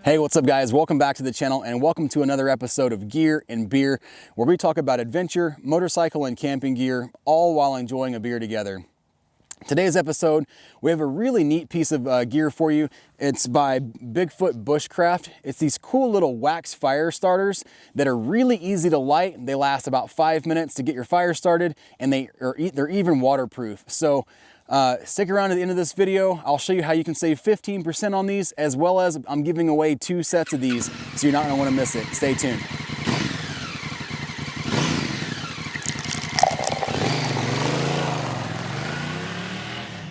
Hey, what's up guys? Welcome back to the channel and welcome to another episode of Gear and Beer, where we talk about adventure, motorcycle, and camping gear, all while enjoying a beer together. Today's episode, we have a really neat piece of gear for you. It's by Bigfoot Bushcraft. It's these cool little wax fire starters that are really easy to light. They last about 5 minutes to get your fire started, and they're even waterproof. So stick around to the end of this video. I'll show you how you can save 15% on these, as well as I'm giving away 2 sets of these, so you're not gonna wanna miss it. Stay tuned.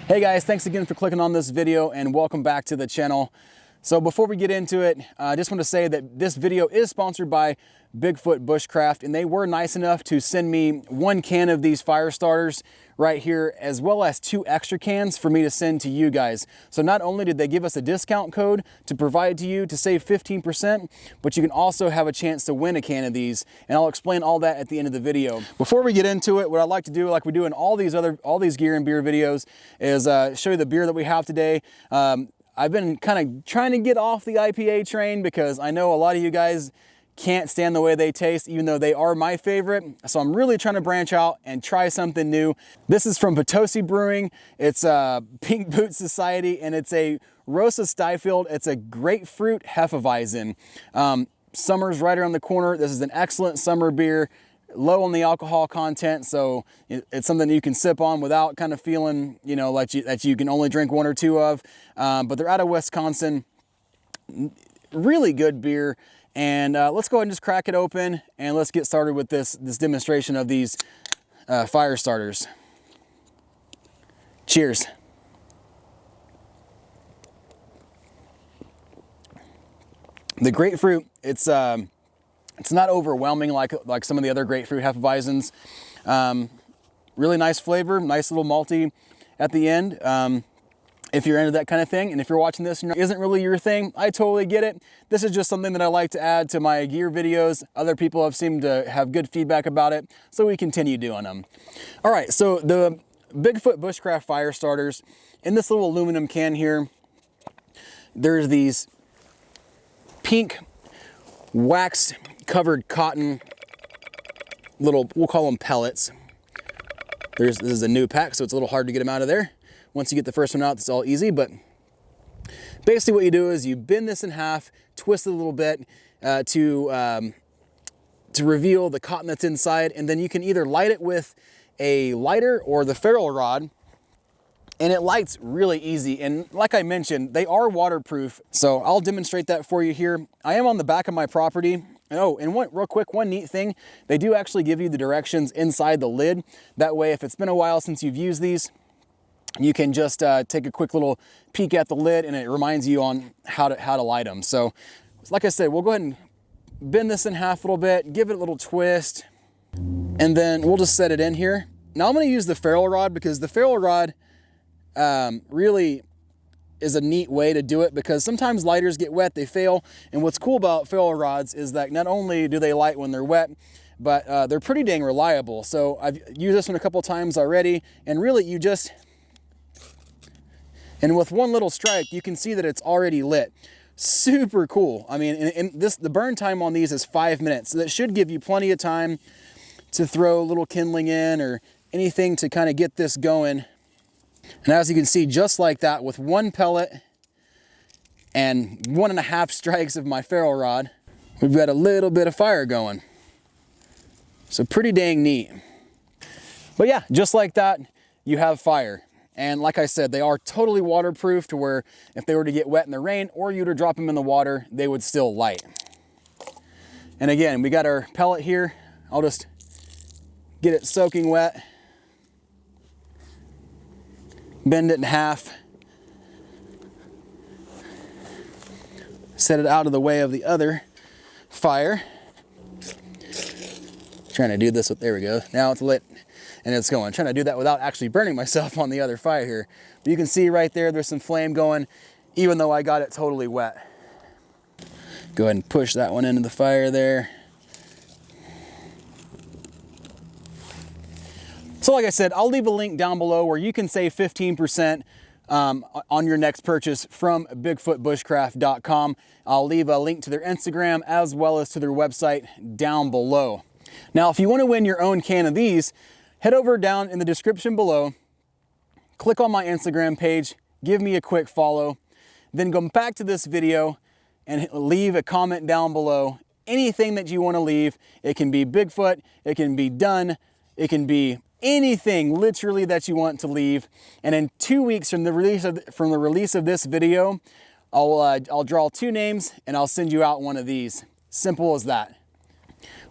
Hey guys, thanks again for clicking on this video and welcome back to the channel. So before we get into it, I just want to say that this video is sponsored by Bigfoot Bushcraft, and they were nice enough to send me 1 can of these fire starters right here, as well as 2 extra cans for me to send to you guys. So not only did they give us a discount code to provide to you to save 15%, but you can also have a chance to win a can of these, and I'll explain all that at the end of the video. Before we get into it, what I'd like to do, like we do in all these gear and beer videos, is show you the beer that we have today. I've been kind of trying to get off the IPA train because I know a lot of you guys can't stand the way they taste, even though they are my favorite. So I'm really trying to branch out and try something new. This is from Potosi Brewing. It's Pink Boot Society, and it's a Rosa Stiefeld. It's a grapefruit Hefeweizen. Summer's right around the corner. This is an excellent summer beer, low on the alcohol content, so it's something you can sip on without kind of feeling, you know, like that you can only drink 1 or 2 of. But they're out of Wisconsin. Really good beer. And let's go ahead and just crack it open and let's get started with this demonstration of these fire starters. Cheers. The grapefruit, it's not overwhelming like some of the other grapefruit Hefeweizens. Really nice flavor, nice little malty at the end. If you're into that kind of thing, and if you're watching this and it isn't really your thing, I totally get it. This is just something that I like to add to my gear videos. Other people have seemed to have good feedback about it, so we continue doing them. All right, so the Bigfoot Bushcraft fire starters, in this little aluminum can here, there's these pink wax covered cotton little, we'll call them pellets. This is a new pack, so it's a little hard to get them out of there. Once you get the first one out, it's all easy, but basically what you do is you bend this in half, twist it a little bit to reveal the cotton that's inside, and then you can either light it with a lighter or the ferro rod, and it lights really easy. And like I mentioned, they are waterproof, so I'll demonstrate that for you here. I am on the back of my property. Oh, and one neat thing, they do actually give you the directions inside the lid. That way, if it's been a while since you've used these, you can just take a quick little peek at the lid, and it reminds you on how to light them. So like I said, we'll go ahead and bend this in half a little bit, give it a little twist, and then we'll just set it in here. Now I'm going to use the ferro rod because the ferro rod really is a neat way to do it, because sometimes lighters get wet, they fail. And what's cool about ferro rods is that not only do they light when they're wet, but they're pretty dang reliable. So I've used this one a couple times already, and really and with one little strike, you can see that it's already lit. Super cool. I mean, the burn time on these is 5 minutes. So that should give you plenty of time to throw a little kindling in or anything to kind of get this going. And as you can see, just like that, with 1 pellet and 1.5 strikes of my ferro rod, we've got a little bit of fire going. So pretty dang neat. But yeah, just like that, you have fire. And like I said, they are totally waterproof to where if they were to get wet in the rain or you were to drop them in the water, they would still light. And again, we got our pellet here. I'll just get it soaking wet. Bend it in half. Set it out of the way of the other fire. Trying to do this with, there we go. Now it's lit. And it's going. I'm trying to do that without actually burning myself on the other fire here. But you can see right there, there's some flame going, even though I got it totally wet. Go ahead and push that one into the fire there. So like I said, I'll leave a link down below where you can save 15% on your next purchase from BigfootBushcraft.com. I'll leave a link to their Instagram as well as to their website down below. Now, if you want to win your own can of these, head over down in the description below, click on my Instagram page, give me a quick follow, then go back to this video and leave a comment down below. Anything that you want to leave. It can be Bigfoot, it can be done, it can be anything literally that you want to leave. And in 2 weeks from the release of this video, I'll draw 2 names and I'll send you out one of these. Simple as that.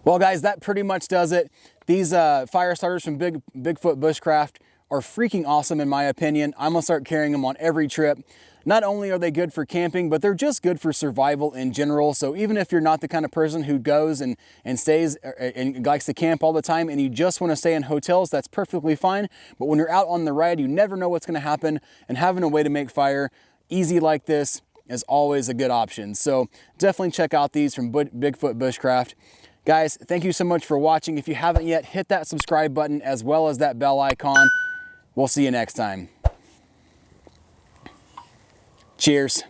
Well guys, that pretty much does it. These fire starters from Bigfoot Bushcraft are freaking awesome in my opinion. I'm gonna start carrying them on every trip. Not only are they good for camping, but they're just good for survival in general. So even if you're not the kind of person who goes and stays and likes to camp all the time and you just want to stay in hotels, that's perfectly fine. But when you're out on the ride, you never know what's going to happen, and having a way to make fire easy like this is always a good option. So definitely check out these from Bigfoot Bushcraft. Guys, thank you so much for watching. If you haven't yet, hit that subscribe button as well as that bell icon. We'll see you next time. Cheers.